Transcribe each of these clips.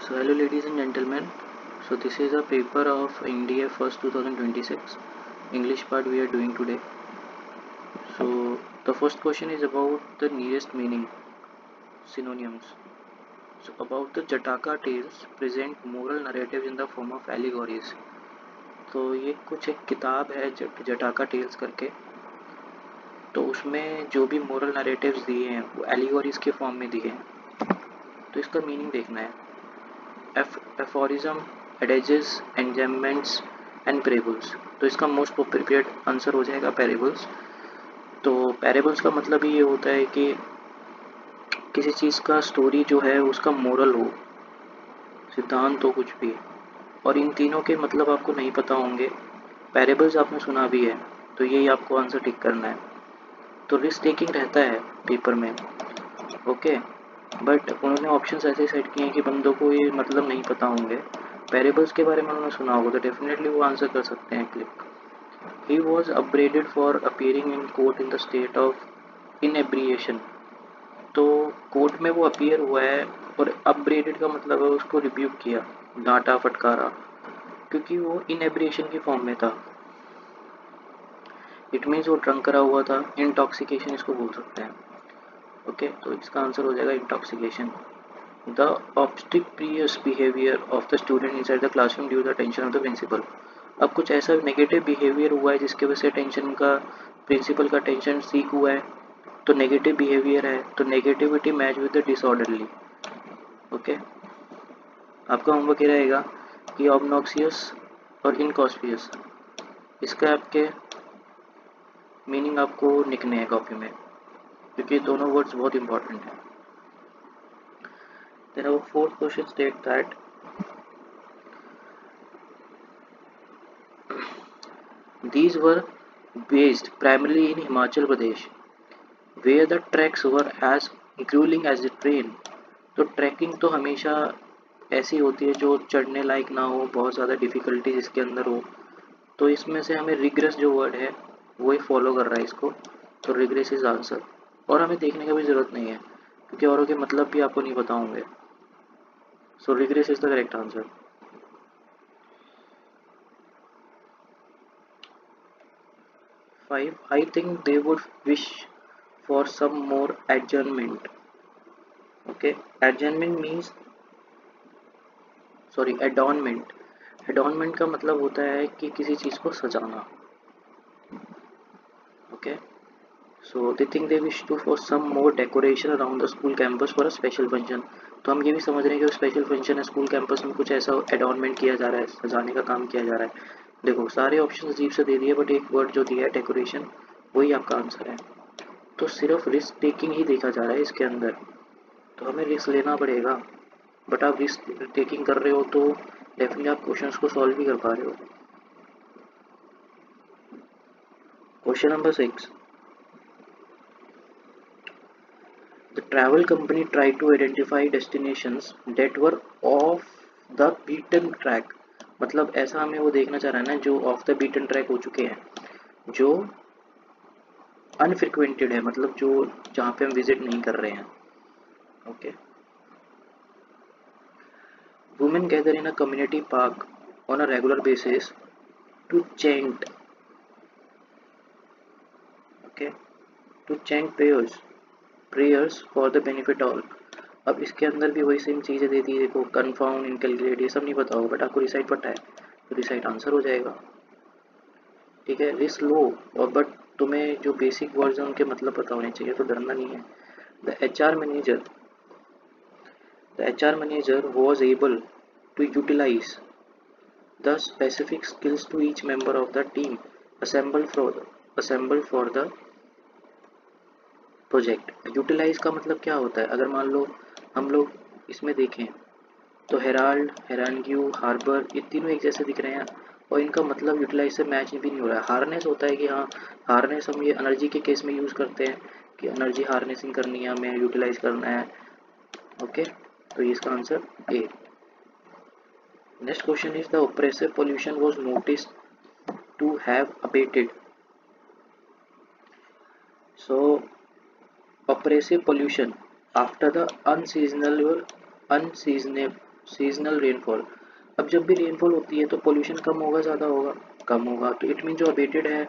So hello ladies and gentlemen. So this is a paper of NDA first 2026 English part we are doing today. So the first question is about the nearest meaning synonyms. So about the Jataka tales present moral narratives in the form of allegories. तो ये कुछ एक किताब है जटाका tales करके, तो उसमें जो भी मोरल नरेटिव्स दिए हैं वो एलिगोरीज के फॉर्म में दिए हैं। तो इसका मीनिंग देखना है। Aphorisms, adages, enjoinments and parables. तो इसका मोस्ट अप्रोप्रिएट आंसर हो जाएगा पैराबल्स। तो पैराबल्स का मतलब ये होता है कि किसी चीज़ का स्टोरी जो है उसका मोरल हो, सिद्धांत हो कुछ भी, और इन तीनों के मतलब आपको नहीं पता होंगे। पैराबल्स आपने सुना भी है, तो यही आपको आंसर टिक करना है। तो रिस्क टेकिंग रहता है पेपर में, ओके, बट उन्होंने ऑप्शंस ऐसे सेट किए हैं कि बंदों को ये मतलब नहीं पता होंगे। पैरेबल्स के बारे में उन्होंने सुना होगा तो डेफिनेटली वो आंसर कर सकते हैं click. He was upgraded for appearing in court in the state of inebriation. तो कोर्ट में वो अपीयर हुआ है, और अपग्रेडेड का मतलब है उसको रिब्यूक किया, डांटा फटकारा, क्योंकि वो इनएब्रिएशन की फॉर्म में था। इट मीन्स वो ड्रंक करा हुआ था, इंटॉक्सिकेशन इसको बोल सकते हैं। ओके, तो इसका आंसर हो जाएगा intoxication. The obstreperous behavior of the student inside the classroom due to the attention of the principal। अब कुछ ऐसा नेगेटिव बिहेवियर हुआ है जिसकी वजह से टेंशन का, प्रिंसिपल का टेंशन सीक हुआ है, तो नेगेटिव बिहेवियर है, तो negativity match with the disorderly. Okay, आपका होमवर्क ये रहेगा कि ऑब्नॉक्सियस और इनकॉस्पियस, इसका आपके मीनिंग आपको लिखने हैं कॉपी में, क्योंकि दोनों वर्ड्स बहुत इंपॉर्टेंट हैं। Then our fourth question states that these were based primarily in Himachal Pradesh, where the treks were as grueling as the train। तो ट्रैकिंग तो हमेशा ऐसी होती है जो चढ़ने लायक ना हो, बहुत ज़्यादा डिफ़िकल्टी इसके अंदर हो। तो इसमें से हमें रिग्रेस जो वर्ड है वही फॉलो कर रहा है इसको, तो रिग्रेस इज आंसर। और हमें देखने का भी ज़रूरत नहीं है क्योंकि औरों के मतलब भी आपको नहीं पता होंगे। So regress is the correct answer. 5. I think they would wish for some more adjournment. Okay, adjournment means, sorry, adornment। adornment का मतलब होता है कि किसी चीज़ को सजाना। Okay, so they think they wish to for some more decoration around the school campus for a special function. तो हम ये भी समझ रहे हैं कि स्पेशल फंक्शन है स्कूल कैंपस में, कुछ ऐसा एडॉर्नमेंट किया जा रहा है, सजाने का काम किया जा रहा है। देखो सारे ऑप्शन अजीब से दे दिए, बट एक वर्ड जो दिया है डेकोरेशन, वही आपका आंसर है। तो सिर्फ रिस्क टेकिंग ही देखा जा रहा है इसके अंदर, तो हमें रिस्क लेना पड़ेगा। बट आप रिस्क टेकिंग कर रहे हो तो डेफिनेटली आप क्वेश्चंस को सॉल्व भी कर पा रहे हो। Question number 6। The travel company tried to identify destinations that were off the beaten track। मतलब ऐसा हमें वो देखना चाह रहा है ना जो ऑफ द बीटन ट्रैक हो चुके हैं, जो अनफ्रिक्वेंटेड है, मतलब जो जहाँ पे हम विजिट नहीं कर रहे हैं। Okay, women gather in a community park on a regular basis to chant, okay, to chant prayers for the benefit all. अब इसके अंदर भी वही सेम चीज़ें दे दी है, देखो कन्फाउंड, इनकैलकुलेट, ये सब नहीं पता होगा, बट आपको रिसाइट पता है, तो रिसाइट आंसर हो जाएगा। ठीक है, रिस्क लो, और बट तुम्हें जो बेसिक वर्ड्स हैं उनके मतलब पता होने चाहिए, तो डरना नहीं है। The H R manager was able to utilize the specific skills to each member of the team assembled for the project. Utilize का मतलब क्या होता है, अगर मान लो हम लोग इसमें देखें तो हेराल्ड, हेरानग्यू, हार्बर, ये तीनों एक जैसे दिख रहे हैं, और इनका मतलब यूटिलाइज से मैच भी नहीं हो रहा है। हार्नेस होता है कि हाँ, हार्नेस हम ये एनर्जी के केस में यूज़ करते हैं कि एनर्जी हार्नेसिंग करनी है, हमें यूटिलाइज करना है। ओके, तो ये इसका answer A. Next question is the oppressive pollution was notice to have abated. So oppressive pollution after the unseasonable seasonal rainfall. अब जब भी रेनफॉल होती है तो पोल्यूशन कम होगा ज़्यादा होगा? कम होगा, तो इट मीन जो अबेटेड है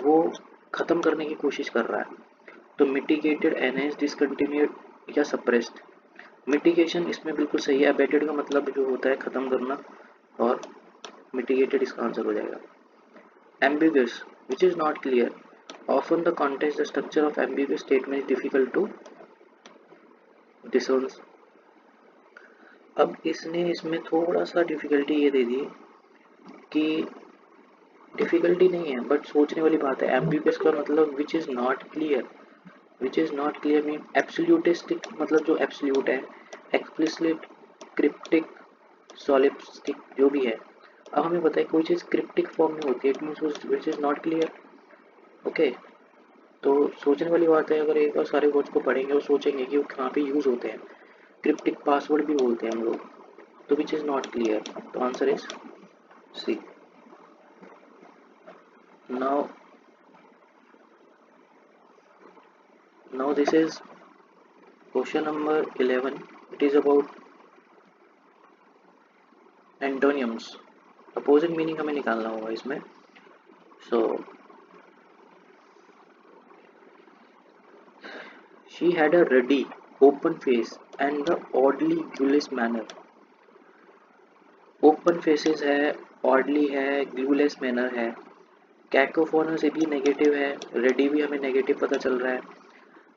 वो ख़त्म करने की कोशिश कर रहा है। तो मिटिगेटेड, एनहेंस, डिसकंटिन्यूड या सप्रेस्ड। मिटिगेशन इसमें बिल्कुल सही है, अबेटेड का मतलब जो होता है ख़त्म करना, और मिटिगेटेड इसका आंसर हो जाएगा। Ambiguous, which is not clear, often the context, the structure of ambiguous statement is difficult to discern। अब इसने इसमें थोड़ा सा डिफिकल्टी ये दे दी कि डिफिकल्टी नहीं है बट सोचने वाली बात है। एम्बिगुअस का मतलब which is not clear, which is not clear mean absolutistic, मतलब जो एब्सोल्यूट है, एक्सप्लिसिट, क्रिप्टिक, सॉलिस्टिक, जो भी है। अब हमें पता है कोई चीज़ क्रिप्टिक फॉर्म में होती है, it means which is not clear. Okay, तो सोचने वाली बात है, अगर एक बार सारे वर्ड्स को पढ़ेंगे और सोचेंगे कि वो कहाँ पे यूज़ होते हैं। क्रिप्टिक पासवर्ड भी बोलते हैं हम लोग, तो विच इज़ नॉट क्लियर, तो answer is C. now now this is question number 11। it is about antonyms. Opposite meaning हमें निकालना होगा इसमें। So she had a ready open face and the oddly guileless manner. Open faces है, oddly है, guileless manner है। कैकोफोनस भी negative है, ready भी हमें नेगेटिव पता चल रहा है,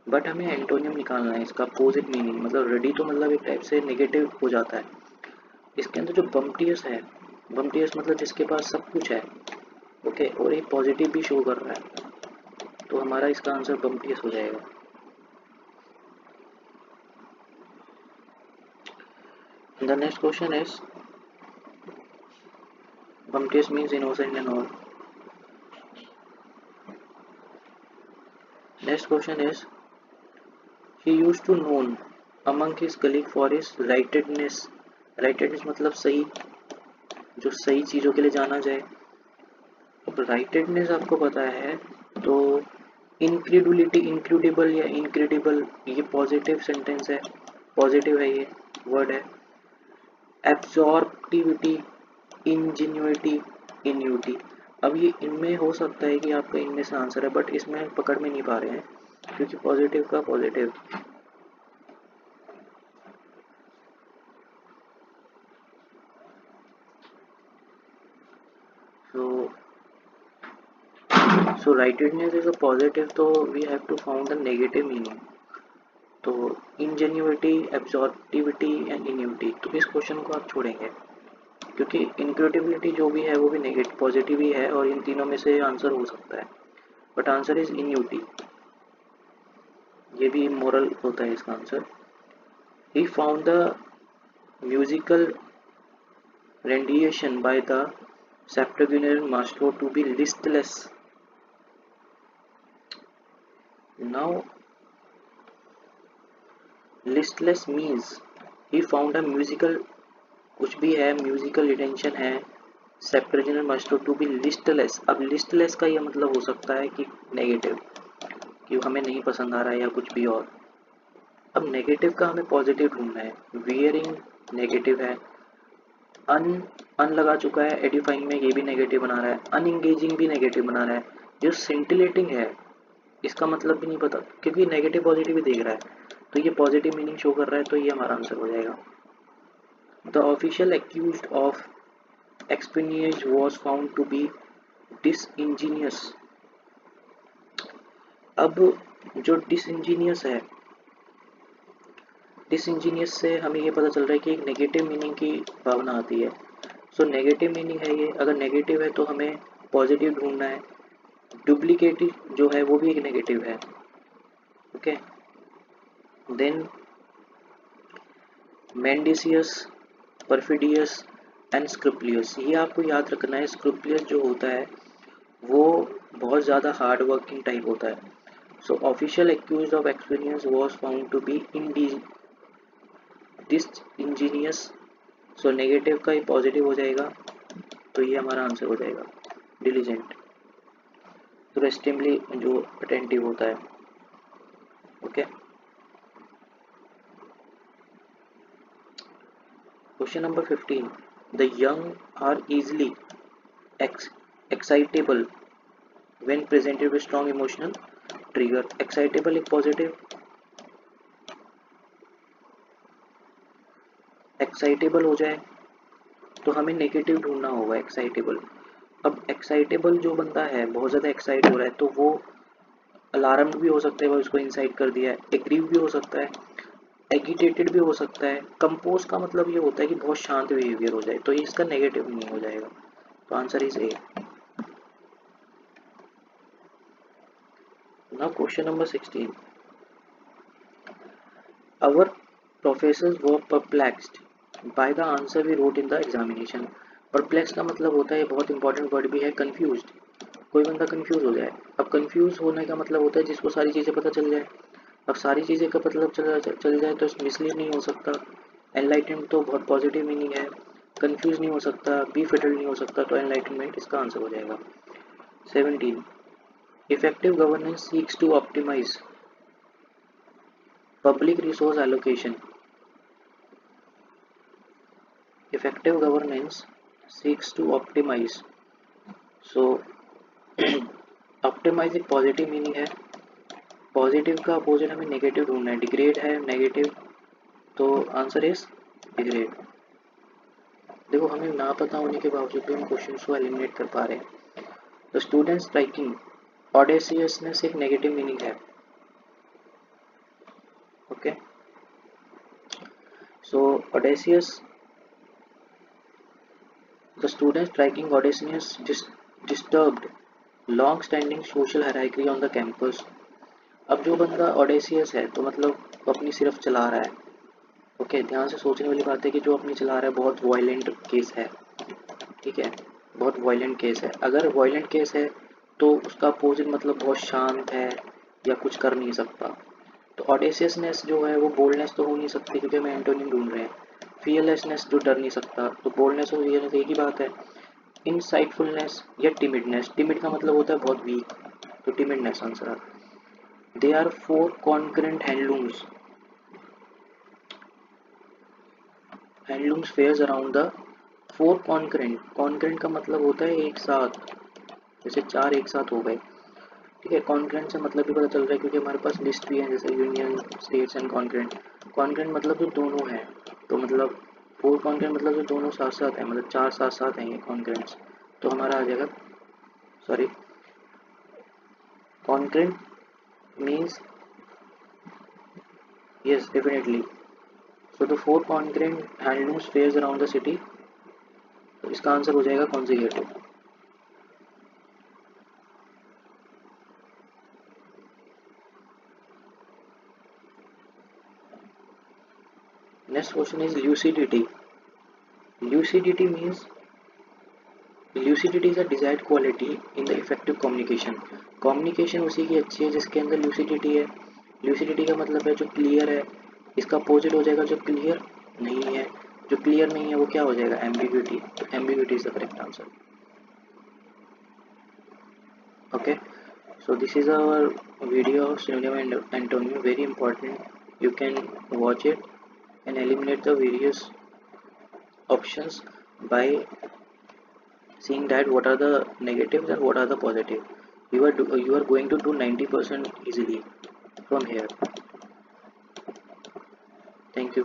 बट हमें एंटोनियम निकालना है इसका अपोजिट मीनिंग। मतलब रेडी तो मतलब एक टाइप से नेगेटिव हो जाता है। इसके अंदर जो बम्टियस है, बम्टियस मतलब जिसके पास सब कुछ है, ओके, और एक पॉजिटिव भी शो कर रहा है, तो हमारा इसका आंसर बम्टियस हो जाएगा। The next question is bumptious means innocent and all. Next question is he used to known among his colleague for his rightedness। rightedness मतलब सही, जो सही चीज़ों के लिए जाना जाए। अब rightedness आपको पता है, तो इनक्रेडुलिटी, इनक्रेडिबल या इनक्रेडिबल, ये पॉजिटिव सेंटेंस है, पॉजिटिव है, ये वर्ड है। एब्जॉर्बिविटी, इंजेन्युइटी, इन्यूटी। अब ये इनमें हो सकता है कि आपका इनमें से आंसर है, बट इसमें पकड़ में नहीं पा रहे हैं क्योंकि पॉजिटिव का positive. so rightedness is a positive, तो we have to found the negative meaning। तो ingenuity, absorptivity and ingenuity, तो इस क्वेश्चन को आप छोड़ेंगे क्योंकि इनक्रेडिबिलिटी जो भी है वो भी नेगेटिव पॉजिटिव ही है, और इन तीनों में से आंसर हो सकता है, बट आंसर इज इन्यूटी, ये भी मोरल होता है इसका answer. He found the musical rendition by the septuagenarian maestro to be listless। now listless means he found a musical, कुछ भी है, म्यूजिकल रिटेंशन है, सेप्टेजिनल मास्टर टू बी लिस्टलेस। अब लिस्टलेस का यह मतलब हो सकता है कि नेगेटिव, कि हमें नहीं पसंद आ रहा है या कुछ भी और। अब नेगेटिव का हमें पॉजिटिव ढूंढना है। वियरिंग नेगेटिव है, अन लगा चुका है एडिफाइंग में, ये भी नेगेटिव बना रहा है, अनएंगेजिंग भी नेगेटिव बना रहा है, जो सिंटिलेटिंग है इसका मतलब भी नहीं पता क्योंकि नेगेटिव पॉजिटिव ही देख रहा है, तो ये पॉजिटिव मीनिंग शो कर रहा है, तो ये हमारा आंसर हो जाएगा। The official accused of expenses was found to be disingenuous. अब जो डिसइंजीनियस है, डिसइंजीनियस से हमें ये पता चल रहा है कि एक नेगेटिव मीनिंग की भावना आती है। सो नेगेटिव मीनिंग है ये, अगर नेगेटिव है तो हमें पॉजिटिव ढूंढना है। डुप्लीकेटिव जो है वो भी एक नेगेटिव है, ओके। देन मेंडिसियस, परफिडियस एंड स्क्रूपुलियस, ये आपको याद रखना है। स्क्रूपुलियस जो होता है वो बहुत ज़्यादा हार्ड वर्किंग टाइप होता है। So official accuse of experience was found to be disingenuous, so negative का ही पॉजिटिव हो जाएगा, तो ये हमारा आंसर हो जाएगा। डिलीजेंट तो रेस्टिमली जो अटेंटिव होता है, okay. Question number 15. The young are easily excitable when presented with strong emotional trigger. Excitable एक positive, excitable हो जाए तो हमें नेगेटिव ढूंढना होगा एक्साइटेबल। अब एक्साइटेबल जो बंदा है बहुत ज़्यादा एक्साइट हो रहा है तो वो अलार्म भी हो सकता है, वो उसको इंसाइट कर दिया है। एग्रीव भी हो सकता है, एगिटेटेड भी हो सकता है। कंपोज का मतलब ये होता है कि बहुत शांत बिहेवियर हो जाए, तो ये इसका नेगेटिव नहीं हो जाएगा। तो answer is a. Now question number 16. Our professors were perplexed by the answer we wrote in the examination. Perplexed का मतलब होता है, बहुत इंपॉर्टेंट वर्ड भी है, confused। कोई बंदा कंफ्यूज हो जाए। अब कंफ्यूज होने का मतलब होता है जिसको सारी चीज़ें पता चल जाए। अब सारी चीज़ें का मतलब चल जाए तो मिसलीड नहीं हो सकता। एनलाइटनमेंट तो बहुत पॉजिटिव मीनिंग है। कंफ्यूज नहीं हो सकता, बी फिटल नहीं हो सकता, तो एनलाइटनमेंट इसका आंसर हो जाएगा। 17. Effective governance seeks to optimize public resource allocation. Effective governance seeks to optimize. So optimize एक पॉजिटिव मीनिंग है। पॉजिटिव का अपोजिट हमें नेगेटिव ढूंढना है। डिग्रेड है नेगेटिव, तो आंसर इज डिग्रेड। देखो हमें ना पता होने के बावजूद भी हम क्वेश्चन को एलिमिनेट कर पा रहे हैं। तो स्टूडेंट स्ट्राइकिंग ऑडेसियसनेस एक नेगेटिव मीनिंग है। Okay, so audacious, the student striking audacious disturbed long standing social hierarchy on the campus. अब जो बंदा ऑडेसियस है तो मतलब वो अपनी सिर्फ चला रहा है। ओके, ध्यान से सोचने वाली बात है कि जो अपनी चला रहा है बहुत वायलेंट केस है। ठीक है, बहुत वायलेंट केस है। अगर वायलेंट केस है तो उसका अपोजिट मतलब बहुत शांत है या कुछ कर नहीं सकता। तो ऑडेसियसनेस जो है वो बोल्डनेस तो हो नहीं सकती क्योंकि हम एंटोनिम ढूंढ रहे हैं। फियरलेसनेस जो डर नहीं सकता, तो बोल्डनेस और फियरनेस एक ही बात है। इनसाइटफुलनेस या टिमिडनेस, टिमिड का मतलब होता है बहुत वीक, तो timidness answer. They are 4 concurrent handlooms fairs around the 4 concurrent का मतलब होता है एक साथ, जैसे 4 एक साथ हो गए। ठीक है, कॉन्करेंट से मतलब भी पता चल रहा है क्योंकि हमारे पास लिस्ट भी है, जैसे union states and concurrent. Concurrent मतलब जो दोनों हैं, तो मतलब 4 कॉन्करेंट मतलब जो दोनों साथ साथ हैं, मतलब 4 साथ साथ हैं ये कॉन्करेंट्स। तो हमारा आ जाएगा, sorry, concurrent means yes definitely. So the 4 concurrent handlooms phase around the city, तो इसका आंसर हो जाएगा कॉन्जिगेटिव। Next question is lucidity. Lucidity means lucidity is a desired quality in the effective communication. communication उसी की अच्छी है जिसके अंदर lucidity है। lucidity का मतलब है जो क्लियर है। इसका अपोजिट हो जाएगा जो क्लियर नहीं है। जो क्लियर नहीं है वो क्या हो जाएगा, एम्बिग्यूटी। तो ambiguity is the correct answer. Okay, so this is our video of synonym and antonym, very important. You can watch it and eliminate the various options by seeing that what are the negatives and what are the positive. You are going to do 90% easily from here. Thank you.